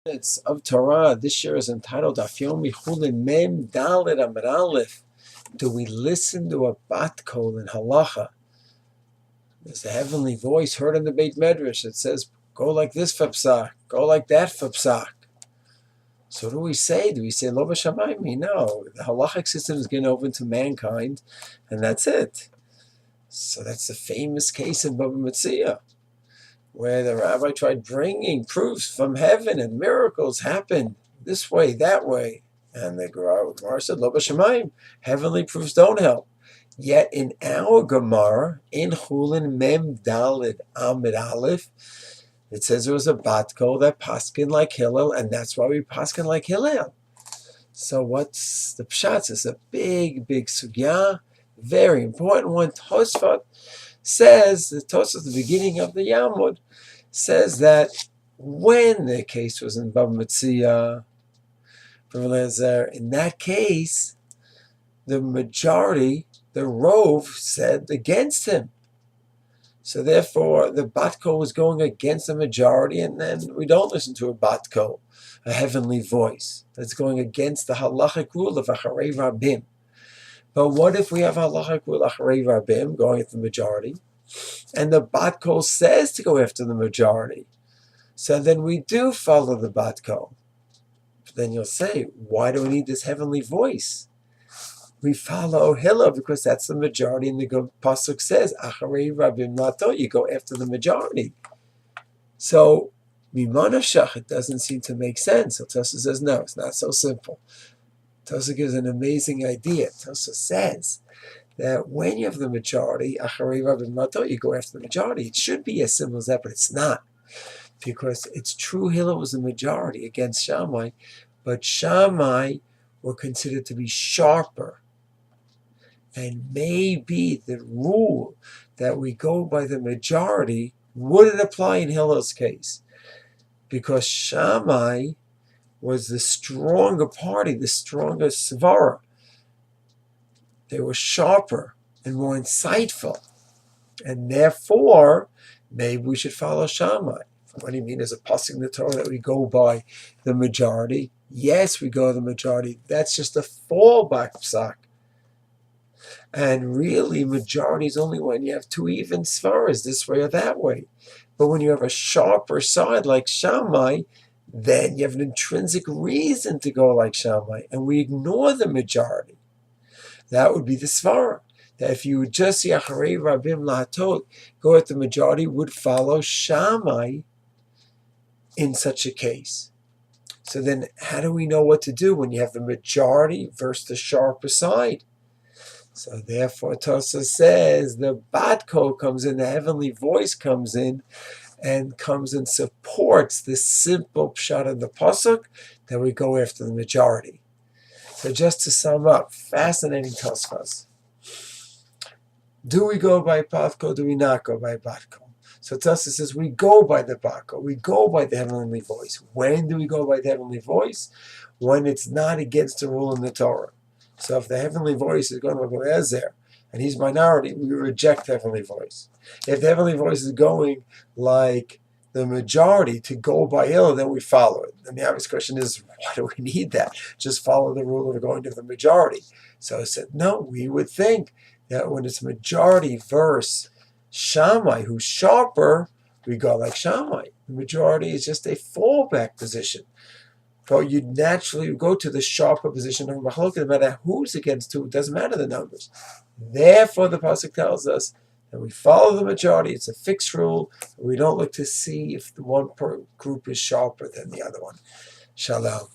Minutes of Torah. This year is entitled Daf Yomi Chulin Mem Dalet Amud Aleph. Do we listen to a Bat Kol in Halacha? There's a heavenly voice heard in the Beit Medrash that says, "Go like this for psak, go like that for psak." So what do we say? Do we say Lo b'shamayim? No, the halachic system is given over to mankind, and that's it. So that's the famous case in Bava Metzia, where the rabbi tried bringing proofs from heaven and miracles happened this way, that way. And the Gemara said, Lo b'shamayim, heavenly proofs don't help. Yet in our Gemara, in Chulin Mem Daled Amud Aleph, it says there was a Bat Kol that paskin like Hillel, and that's why we paskin like Hillel. So what's the pshat? It's a big sugya, very important one. Tosfot says, the Tosfot at the beginning of the Yamud says that when the case was in Bava Metzia, in that case, the majority, the Rov, said against him. So therefore, the Bat Kol was going against the majority, and then we don't listen to a Bat Kol, a heavenly voice that's going against the halachic rule of Acharei Rabim. But what if we have halachic rule Acharei Rabim going at the majority, and the Bat Kol says to go after the majority? So then we do follow the Bat Kol. But then you'll say, why do we need this heavenly voice? We follow Hillel because that's the majority, and the pasuk says, "Acharei Rabim Lato," you go after the majority. So, Mimanashach, it doesn't seem to make sense. So Tosa says, no, it's not so simple. Tosa gives an amazing idea. Tosa says that when you have the majority, Acharei Rabim Lato, you go after the majority. It should be as simple as that, but it's not, because it's true Hillel was the majority against Shammai, but Shammai were considered to be sharper. And maybe the rule that we go by the majority wouldn't apply in Hillel's case, because Shammai was the stronger party, the stronger svara. They were sharper and more insightful, and therefore maybe we should follow Shammai. What do you mean? There's a pasuk in the Torah that we go by the majority. Yes, we go the majority. That's just a fallback psak. And really, majority is only when you have two even svaras, this way or that way. But when you have a sharper side like Shammai, then you have an intrinsic reason to go like Shammai, and we ignore the majority. That would be the svara. That if you would just see Acharei Rabim Lahatot, go at the majority, would follow Shammai in such a case. So then how do we know what to do when you have the majority versus the sharper side? So therefore, Tosa says the Bat Kol comes in, the heavenly voice comes in, and comes and supports the simple pshat of the pasuk that we go after the majority. So just to sum up, fascinating Tosfos. Do we go by Bat Kol? Do we not go by Bat Kol? So Tosa says we go by the Bat Kol. We go by the heavenly voice. When do we go by the heavenly voice? When it's not against the rule in the Torah. So if the heavenly voice is going to go Ezer, and he's minority, we reject the heavenly voice. If the heavenly voice is going like the majority to go by Hillel, then we follow it. And the obvious question is, why do we need that? Just follow the rule of going to the majority. So I said, no, we would think that when it's majority versus Shammai, who's sharper, we go like Shammai. The majority is just a fallback position. But you naturally go to the sharper position of Machlokes, no matter who's against who, it doesn't matter the numbers. Therefore, the pasuk tells us that we follow the majority. It's a fixed rule. We don't look to see if the one group is sharper than the other one. Shalom.